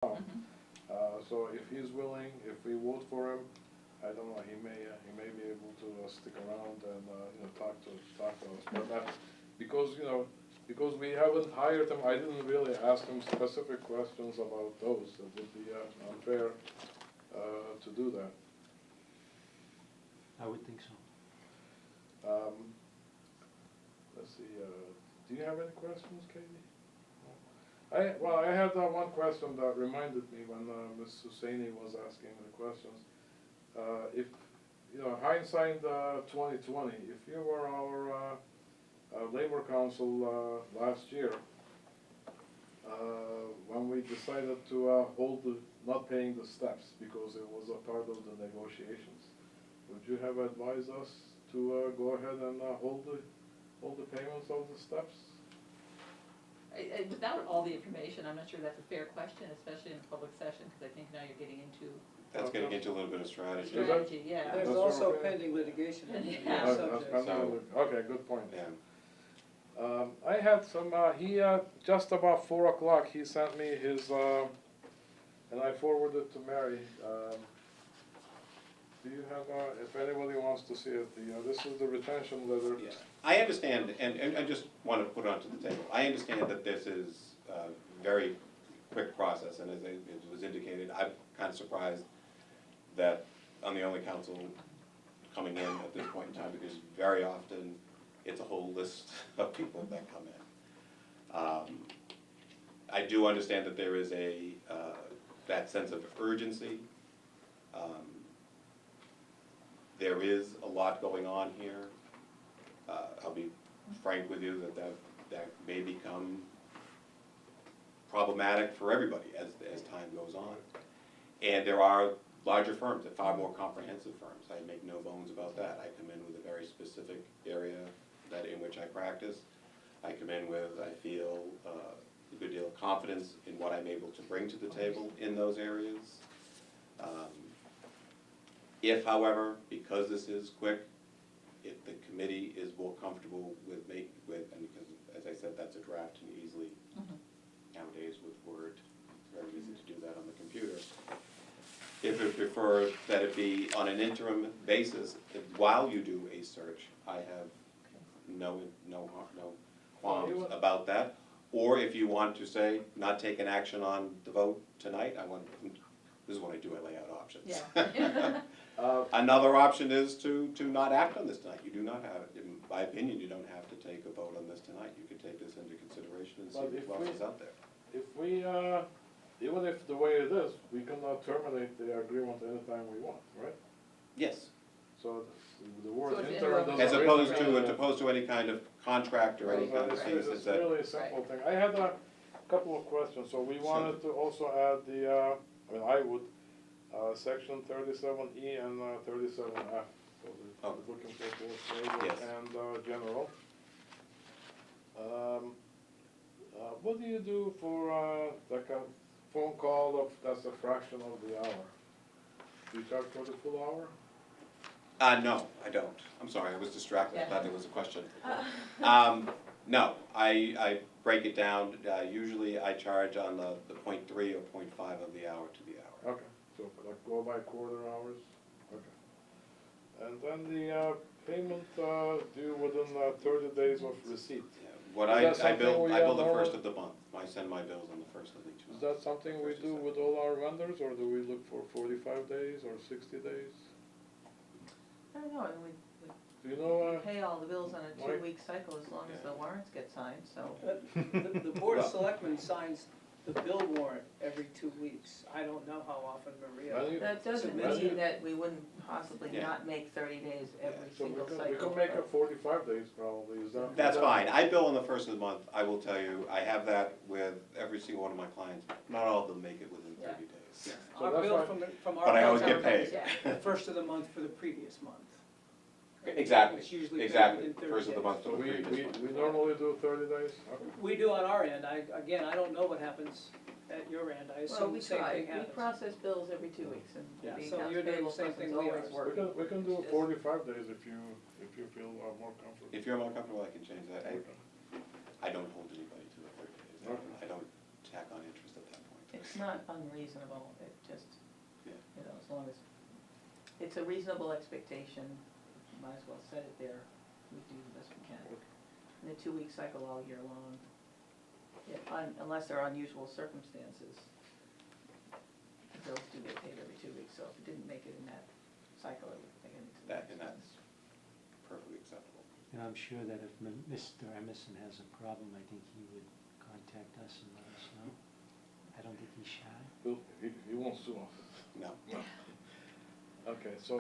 So if he's willing, if we vote for him, I don't know, he may be able to stick around and, talk to us. But that, because we haven't hired him, I didn't really ask him specific questions about those. It would be unfair to do that. I would think so. Let's see, do you have any questions, Katie? I had one question that reminded me when Ms. Husseini was asking the questions. If, hindsight 2020, if you were our Labor Council last year, when we decided to hold not paying the steps because it was a part of the negotiations, would you have advised us to go ahead and hold the payments of the steps? Without all the information, I'm not sure that's a fair question, especially in a public session, because I think now you're getting into That's getting into a little bit of strategy. strategy, yeah. That's There's also okay. pending litigation on the Yeah. subject. Okay, good point. Yeah. I had some, he, just about 4 o'clock, he sent me his, and I forwarded it to Mary. Do you have, if anybody wants to see it, this is the retention letter. Yeah. I understand, and I just want to put it onto the table. I understand that this is a very quick process, and as it was indicated, I'm kind of surprised that I'm the only council coming in at this point in time, because very often it's a whole list of people that come in. I do understand that there is that sense of urgency. There is a lot going on here. I'll be frank with you that may become problematic for everybody as time goes on. And there are larger firms, far more comprehensive firms. I make no bones about that. I come in with a very specific area in which I practice. I come in with, I feel, a good deal of confidence in what I'm able to bring to the table in those areas. If, however, because this is quick, if the committee is more comfortable and because, as I said, that's a draft and easily, nowadays with Word, it's very easy to do that on the computer. If it prefers that it be on an interim basis, while you do a search, I have no qualms about that. Or if you want to say, not take an action on the vote tonight, this is what I do, I lay out options. Yeah. Another option is to not act on this tonight. You do not have, in my opinion, you don't have to take a vote on this tonight. You can take this into consideration and see what else is out there. If we, even if the way it is, we cannot terminate the agreement anytime we want, right? Yes. So the word So it's interim interim. doesn't As really, opposed to any kind of contract or any kind of things. It's really a simple thing. I had a couple of questions. So we wanted to also add I would, section 37E and 37F. So we're looking for both labor Yes. and general. What do you do for like a phone call that's a fraction of the hour? Do you charge for the full hour? No, I don't. I'm sorry, I was distracted. I Yeah. thought there was a question. No, I break it down. Usually I charge on the 0.3 or 0.5 of the hour to the hour. Okay, so like go by quarter hours? Okay. And then the payment due within 30 days of receipt. Yeah. What Is that I bill something we the normal- first of the month. I send my bills on the first of each Is month. that something we do with all our vendors, or do we look for 45 days or 60 days? I don't know, I mean, Do you know, we pay all the bills on a Mike? 2-week cycle as long as the warrants get signed, so. The Board of Selectmen signs the bill warrant every 2 weeks. I don't know how often Maria. Well, That doesn't Submit. mean that we wouldn't possibly Yeah. not make 30 days every so we single could cycle. make it 45 days probably, is that? That's fine. I bill on the first of the month. I will tell you, I have that with every single one of my clients. Not all of them make it within 30 days. So Our that's bill fine. from our. But I always get account paid. Yeah. the first of the month for the previous month. Exactly, It's usually paid exactly. within 30 First of the days. month to So the we previous month. we normally do 30 days? Okay. We do on our end. I don't know what happens at your end. I Well, assume we the same try, thing we happens. process bills every 2 weeks, and Yeah, the so accounts you're doing payable the same person's thing we always are. working. We can do It's just- 45 days if you feel more comfortable. If you're more comfortable, I can change that. Okay. I don't hold anybody to the 30 days. Okay. I don't tack on interest at that point. It's not unreasonable, it just, Yeah. you know, as long as, it's a reasonable expectation, might as well set it there, we do the best we can. In a 2-week cycle all year long, unless there are unusual circumstances, the bills do get paid every 2 weeks, so if it didn't make it in that cycle, it would make it into the That, next and one. that's perfectly acceptable. And I'm sure that if Mr. Emerson has a problem, I think he would contact us and let us know. I don't think he's shy. He won't sue us. No. Okay, so,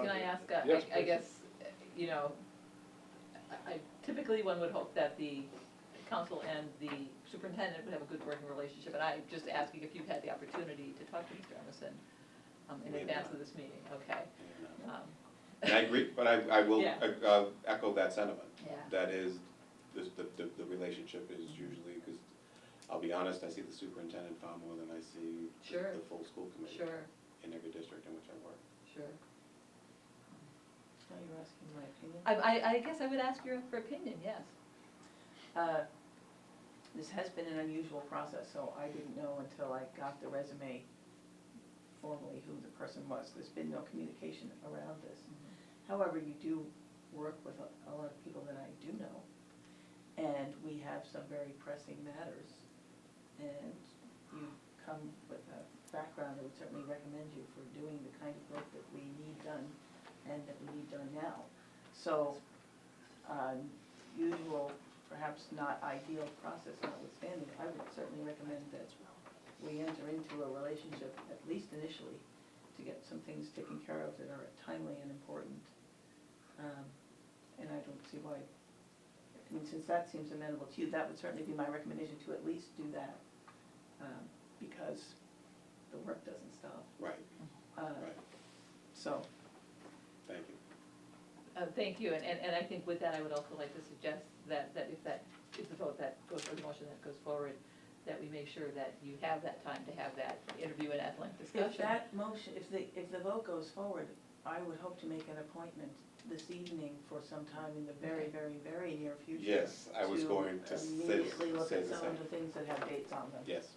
Can I ask, yes, I please. guess, you know, I typically one would hope that the council and the superintendent would have a good working relationship, and I'm just asking if you've had the opportunity to talk to Mr. Emerson in We have advance not. of this meeting, okay? And, Um, I agree, but I will Yeah. echo that sentiment. Yeah. That is, the relationship is usually, because I'll be honest, I see the superintendent far more than I see Sure. the full school committee Sure, in every district in which I work. sure. Now you're asking my opinion? I guess I would ask your for opinion, yes. This has been an unusual process, so I didn't know until I got the resume formally who the person was. There's been no communication around this. However, you do work with a lot of people that I do know, and we have some very pressing matters. And you come with a background that would certainly recommend you for doing the kind of work that we need done and that we need done now. So, usual, perhaps not ideal process notwithstanding, I would certainly recommend that we enter into a relationship, at least initially, to get some things taken care of that are timely and important. And I don't see why, I mean, since that seems amenable to you, that would certainly be my recommendation, to at least do that, because the work doesn't stop. Right, right, So, thank you. Thank you, and I think with that, I would also like to suggest that if the vote that goes, or the motion that goes forward, that we make sure that you have that time to have that interview and at-length discussion. if that motion, if the vote goes forward, I would hope to make an appointment this evening for some time in the very, very, very near future. Yes, I was going to say immediately look say at the some of same. the things that have dates on them. Yes,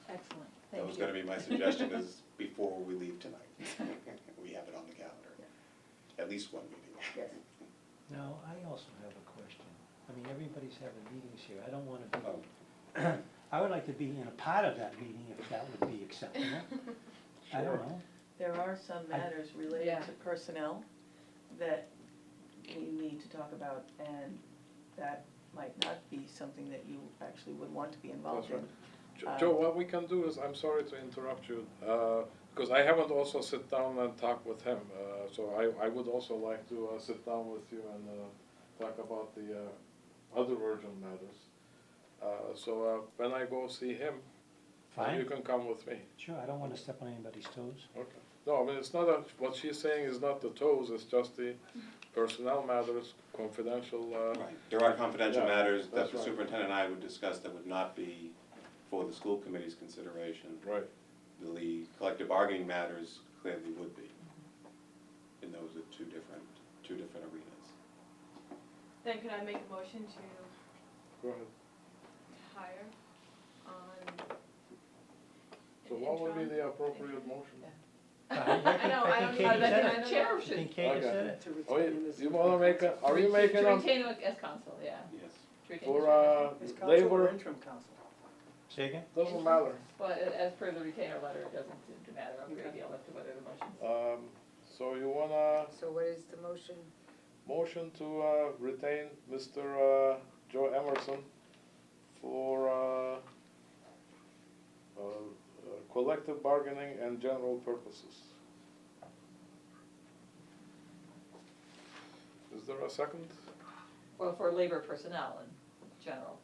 Excellent, that thank was you. gonna be my suggestion, is before we leave tonight, we have it on the calendar. At least one meeting. Yes. Now, I also have a question. I mean, everybody's having meetings here. I don't wanna be, Oh, I would like to be in a part of that meeting if that would be acceptable. I don't know. There are some matters related Yeah. to personnel that we need to talk about, and that might not be something that you actually would want to be involved That's in. right. Joe, what we can do is, I'm sorry to interrupt you, because I haven't also sit down and talk with him. So I would also like to sit down with you and talk about the other urgent matters. So when I go see him, you Fine, can come with me. sure, I don't wanna step on anybody's toes. Okay. No, I mean, it's not what she's saying is not the toes, it's just the personnel matters, confidential, right, there are confidential Yeah, matters that that's the right. superintendent and I would discuss that would not be for the school committee's consideration. right. The collective bargaining matters clearly would be. And those are two different arenas. Then could I make a motion to Go ahead. hire on? So an what would be interim? the appropriate motion? I know, I don't think know, Katie said I it. don't Chair know. I should. think Kate Okay. said it. To Oh, retain this. you wanna make a, are you making To a, retain him as counsel, yeah. Yes. To retain for, his Is council or labor, interim council? Say again? doesn't matter. Well, as per the retainer letter, it doesn't seem to matter a great deal as to whether the motion's. So you wanna So what is the motion? motion to retain Mr. Joe Emerson for collective bargaining and general purposes. Is there a second? Well, for labor personnel in general,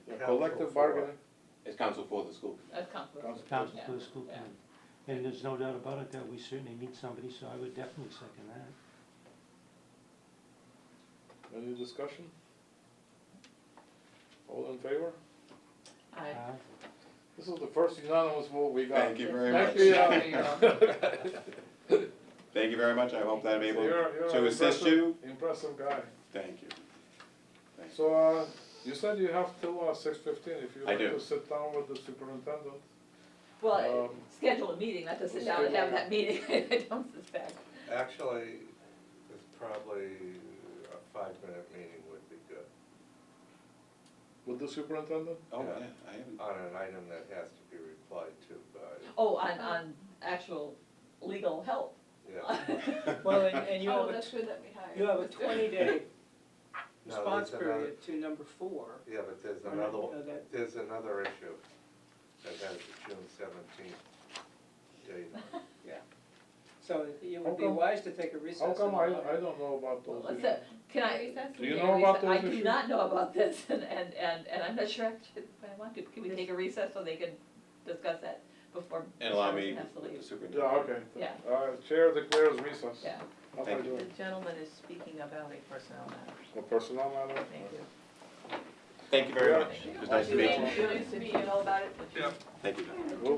Yeah, collective bargaining, It's counsel for the school. as counsel. Counsel. Council Yeah, for the school yeah. committee. And there's no doubt about it that we certainly need somebody, so I would definitely second that. any discussion? All in favor? Aye. This is the first unanimous vote we got. Thank you very Thank much. you, There you go. Thank you very much, I hope that I'm able You're to an assist impressive- you. Impressive guy. Thank you. Thank you. So, You said you have till 6:15, if you'd I like do. to sit down with the superintendent. Well, Um, schedule a meeting, not to sit down and have that meeting, I don't suspect. Actually, it's probably a 5-minute meeting would be good, With the superintendent? Oh, Yeah. yeah, I haven't, on an item that has to be replied to by, Oh, on actual legal help. yeah. Well, and you Oh, have a, that's good that we hired. you have a 20-day No, response there's another- period to number 4. Yeah, but there's Or, another, that- there's another issue that has a June 17th date on it. So it How would be come- wise to take a recess. How come and- I don't know about Well, those let's, issues? can I? Recess? Do you take know a about recess? those I do issues? not know about this, and I'm not sure if I want to. Can we take a recess so they can discuss that before and allow Mr. me has to with the leave? Yeah, superintendent. okay. Yeah. Chair declares recess. Yeah. How Thank I you. do The it? gentleman is speaking about a personnel matter. A personnel matter? Thank you. Thank you very Yeah. much. It was nice to meet you. Nice to meet you. Did you know about it? Yeah. Thank you. We'll